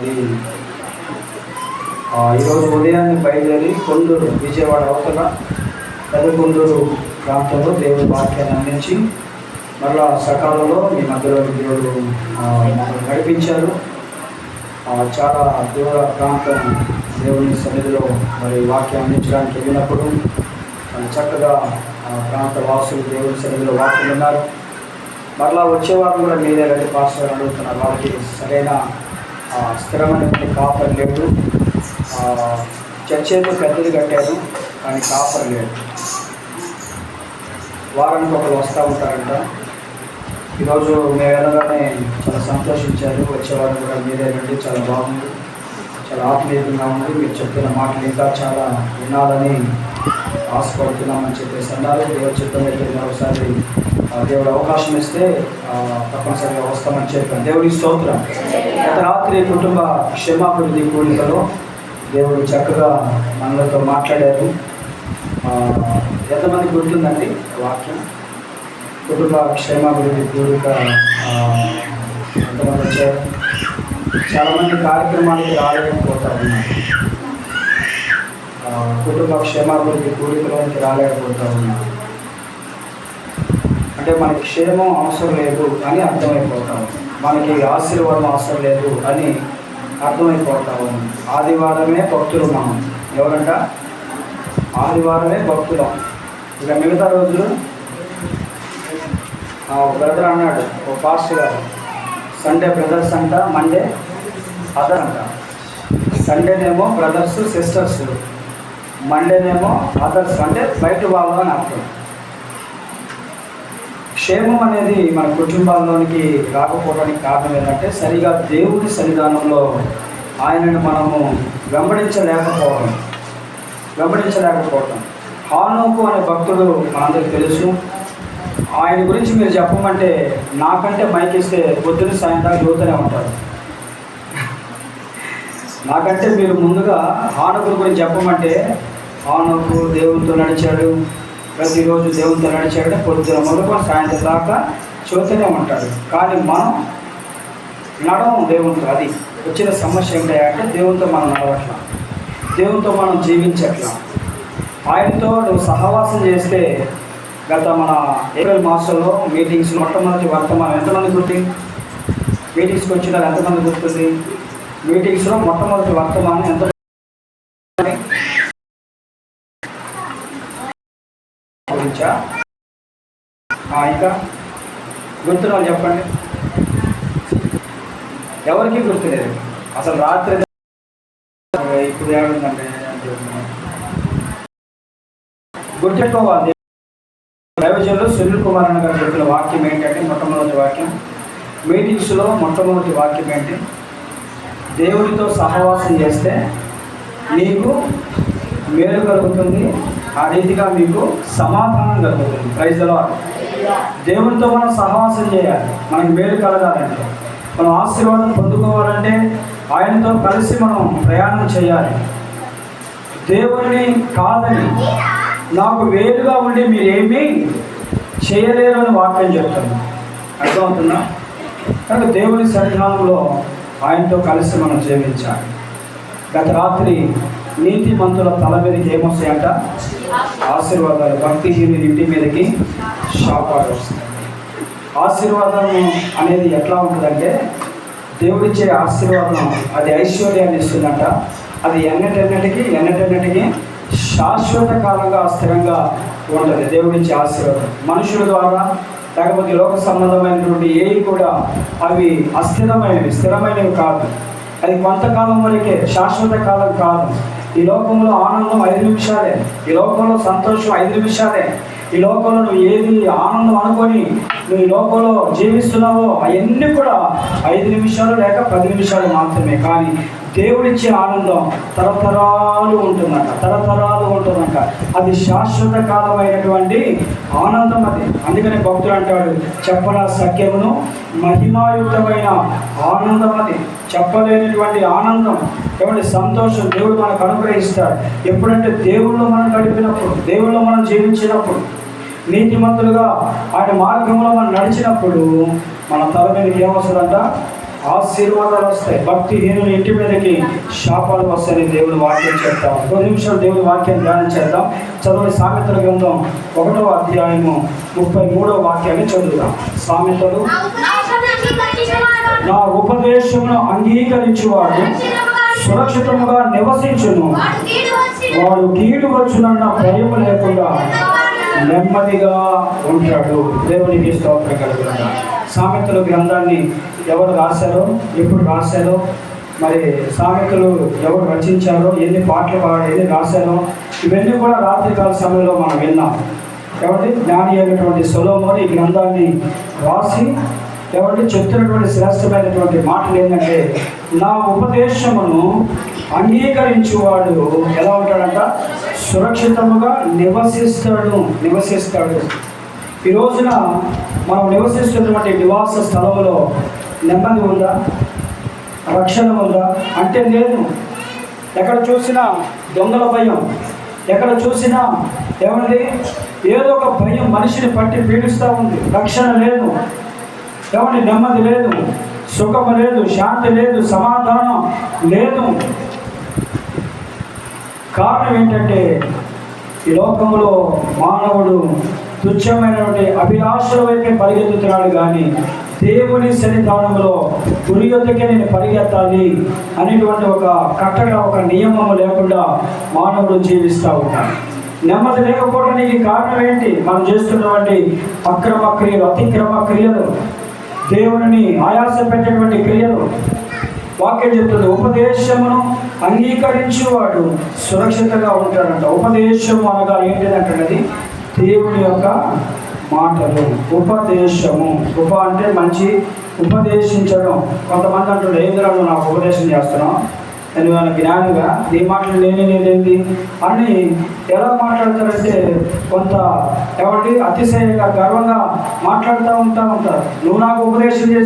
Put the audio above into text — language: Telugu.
అది ఈరోజు ఉదయాన్నే బయలుదేరి కొండూరు, విజయవాడ అవతల పెదకొండూరు ప్రాంతంలో దేవుడి వాక్యాన్ని అందించి మరలా సకాలంలో మీ మధ్యలో దేవుడు నడిపించారు. చాలా దూర ప్రాంతం దేవుని సన్నిధిలో మరి వాక్యం అందించడానికి వెళ్ళినప్పుడు చక్కగా ప్రాంత వాసులు దేవుని సన్నిధిలో వాక్యం ఉన్నారు. మరలా వచ్చేవారు కూడా మీరే వెళ్ళి పాస్టర్ అడుగుతున్నారు. వాళ్ళకి సరైన స్థిరమైనటువంటి కాపర్ లేదు. చర్చ్ అయితే పెద్దది కట్టారు కానీ కాపర్ లేదు. వారానికి ఒకరు వస్తూ ఉంటారంట. ఈరోజు మేము వెళ్ళగానే చాలా సంతోషించారు. వచ్చేవారు కూడా మీరే రండి, చాలా బాగుంది, చాలా ఆత్మీయంగా ఉంది, మీరు చెప్పిన మాటలు ఇంకా చాలా వినాలని ఆశపడుతున్నామని చెప్పేసి అన్నారు. దేవుడు చెప్పినట్టు మరోసారి దేవుడు అవకాశం ఇస్తే తప్పనిసరిగా వస్తామని చెప్పాను. దేవుడికి స్తోత్రం. గత రాత్రి కుటుంబ క్షేమాభివృద్ధి కూడికలో దేవుడు చక్కగా మనలతో మాట్లాడారు. ఎంతమంది గుర్తుందండి వాక్యం? కుటుంబ క్షేమాభివృద్ధి కూడిక ఎంతమంది వచ్చారు? చాలామంది కార్యక్రమానికి రాలేకపోతా ఉన్నారు. కుటుంబ క్షేమాభివృద్ధి కూడికలోనికి రాలేకపోతా ఉన్నారు. అంటే మనకి క్షేమం అవసరం లేదు అని అర్థమైపోతాం, మనకి ఆశీర్వాదం అవసరం లేదు అని అర్థమైపోతాము. ఆదివారమే భక్తులు మనం. ఎవరంట? ఆదివారమే భక్తులం. ఇక మిగతా రోజులు బ్రదర్ అన్నాడు, ఓ పాస్టర్ గారు, సండే బ్రదర్స్ అంట, మండే అదర్ అంట. సండేనేమో బ్రదర్స్ సిస్టర్స్, మండేనేమో అదర్స్, అంటే బయట వాళ్ళు అని అర్థం. క్షేమం అనేది మన కుటుంబాల్లోనికి రాకపోవడానికి కారణం ఏంటంటే సరిగా దేవుడి సన్నిధానంలో ఆయనను మనము వెంబడించలేకపోవడం. హానోకు అనే భక్తుడు మనందరికి తెలుసు. ఆయన గురించి మీరు చెప్పమంటే నాకంటే మైకిస్తే పొద్దున సాయంత్రం యువతనే ఉంటారు. నాకంటే మీరు ముందుగా హానోకు గురించి చెప్పమంటే హానోకు దేవునితో నడిచాడు, ప్రతిరోజు దేవునితో నడిచాడు, పొద్దున మొదలుకొని సాయంత్రం దాకా చూతూనే ఉంటాడు. కానీ మనం నడవం దేవునితో. అది వచ్చిన సమస్య ఏంటంటే దేవునితో మనం నడవట్లా, దేవునితో మనం జీవించట్లా. ఆయనతో నువ్వు సహవాసం చేస్తే గత మన ఏప్రిల్ మాసంలో మీటింగ్స్ మొట్టమొదటి వర్తమానం ఎంతమంది గుర్తుంది? మీటింగ్స్కి వచ్చిన ఎంతమంది గుర్తుంది? మీటింగ్స్లో మొట్టమొదటి వర్తమానం ఎంత? ఇంకా గుర్తున్న వాళ్ళు చెప్పండి. ఎవరికి గుర్తులేదు అసలు. రాత్రి ఇప్పుడు ఏమైందంటే గుర్తుపెట్టుకోవాలి. దైవజనులు సునీల్ కుమార్ అన్న గారు చెప్పిన వాక్యం ఏంటంటే, మొట్టమొదటి వాక్యం మీటింగ్స్లో మొట్టమొదటి వాక్యం ఏంటి? దేవుడితో సహవాసం చేస్తే నీకు మేలు కలుగుతుంది, ఆ రీతిగా మీకు సమాధానం కలుగుతుంది. Praise the lord. దేవుడితో మనం సహవాసం చేయాలి. మనకి మేలు కలగాలంటే, మనం ఆశీర్వాదం పొందుకోవాలంటే ఆయనతో కలిసి మనం ప్రయాణం చేయాలి. దేవుడిని కాదని నాకు వేరుగా ఉండి మీరేమీ చేయలేరు అని వాక్యం చెప్తాను. అర్థమవుతుందా? కనుక దేవుని సన్నిధానంలో ఆయనతో కలిసి మనం జీవించాలి. గత రాత్రి నీతిమంతుల తల మీదకి ఏమొస్తాయంట? ఆశీర్వాదాలు. భక్తిహీనుల ఇంటి మీదకి శాపాలు వస్తాయి. ఆశీర్వాదం అనేది ఎట్లా ఉంటుందంటే, దేవుడిచ్చే ఆశీర్వాదం అది ఐశ్వర్యాన్ని ఇస్తుందంట. అది ఎన్నటెన్నటికి శాశ్వత కాలంగా స్థిరంగా ఉంటుంది. దేవుడిచ్చే ఆశీర్వాదం మనుషుల ద్వారా లేకపోతే లోక సంబంధమైనటువంటి ఏవి కూడా అవి అస్థిరమైనవి, స్థిరమైనవి కాదు. అది కొంతకాలం వరకే, శాశ్వత కాలం కాదు. ఈ లోకంలో ఆనందం 5 నిమిషాలే, ఈ లోకంలో సంతోషం 5 నిమిషాలే. ఈ లోకంలో నువ్వు ఏది ఆనందం అనుకొని నువ్వు ఈ లోకంలో జీవిస్తున్నావో అవన్నీ కూడా 5 నిమిషాలు లేక 10 నిమిషాలు మాత్రమే. కానీ దేవుడిచ్చే ఆనందం తరతరాలు ఉంటుందంట. అది శాశ్వత కాలమైనటువంటి ఆనందం. అది అందుకనే భక్తుడు అంటాడు, చెప్పన సఖ్యమును మహిమాయుక్తమైన ఆనందం. అది చెప్పలేనటువంటి ఆనందం, ఏమంటే సంతోషం దేవుడు మనకు అనుగ్రహిస్తాడు. ఎప్పుడంటే దేవుళ్ళు మనం గడిపినప్పుడు, దేవుళ్ళు మనం జీవించినప్పుడు, నీతిమంతులుగా ఆయన మార్గంలో మనం నడిచినప్పుడు మన తల మీదకి ఏమొస్తుందంట? ఆశీర్వాదాలు వస్తాయి. భక్తిహీనుల ఇంటి మీదకి శాపాలు వస్తాయని దేవుని వాక్యం చెప్తాం. 2 నిమిషాలు దేవుని వాక్యం ధ్యానం చేద్దాం. చదవండి, సామెతల గ్రంథం 1వ అధ్యాయము 33వ వాక్యాన్ని చదువుదాం. సామెతలు, నా ఉపదేశమును అంగీకరించువాడు సురక్షితముగా నివసించును, వాడు కీడు వచ్చునన్న భయము లేకుండా నెమ్మదిగా ఉంటాడు. దేవునికి స్తోత్రం కలుగును. సామెతల గ్రంథాన్ని ఎవరు రాశారో, ఎప్పుడు రాశారో, మరి సామెతలు ఎవరు రచించారో, ఎన్ని పాటలు పాడారో, ఎన్ని రాశారో, ఇవన్నీ కూడా రాత్రికాల సమయంలో మనం విన్నాం. కాబట్టి జ్ఞాని అయినటువంటి సొలొమోను ఈ గ్రంథాన్ని రాసి చెప్తున్నటువంటి శ్రేష్టమైనటువంటి మాటలు ఏంటంటే, నా ఉపదేశమును అంగీకరించువాడు ఎలా ఉంటాడంట? సురక్షితముగా నివసిస్తాడు. ఈ రోజున మనం నివసిస్తున్నటువంటి నివాస స్థలంలో నెమ్మది ఉందా? రక్షణ ఉందా అంటే లేదు. ఎక్కడ చూసినా దొంగల భయం, ఎక్కడ చూసినా ఏదో ఒక భయం మనిషిని పట్టి పీడిస్తూ ఉంది. రక్షణ లేదు, నెమ్మది లేదు, సుఖము లేదు, శాంతి లేదు, సమాధానం లేదు. కారణం ఏంటంటే, ఈ లోకంలో మానవుడు తుచ్చమైనటువంటి అభిలాషల వైపే పరిగెత్తుతున్నాడు, కానీ దేవుని సన్నిధానంలో గురి యొద్దకే నేను పరిగెత్తాలి అనేటువంటి ఒక కట్టడ, ఒక నియమము లేకుండా మానవుడు జీవిస్తూ ఉన్నాడు. నెమ్మది లేకపోవడానికి కారణం ఏంటి? మనం చేస్తున్నటువంటి అక్రమ క్రియలు, అతిక్రమ క్రియలు, దేవుని ఆయాస పెట్టేటువంటి క్రియలు. వాక్యం చెప్తుంది, ఉపదేశమును అంగీకరించేవాడు సురక్షితంగా ఉంటాడంట. ఉపదేశము అనగా ఏంటిదంటే దేవుని యొక్క మాటలు. ఉపదేశము, అంటే మంచి ఉపదేశించడం. కొంతమంది అంటాడు, ఏంద్రాలు నాకు ఉపదేశం చేస్తున్నావు, నేను వాళ్ళ జ్ఞానిగా ఈ మాటలు నేనేంటి అని ఎలా మాట్లాడతారంటే, కొంత అతిశయంగా గర్వంగా మాట్లాడుతూ ఉంటారు. నువ్వు నాకు ఉపదేశం చేసి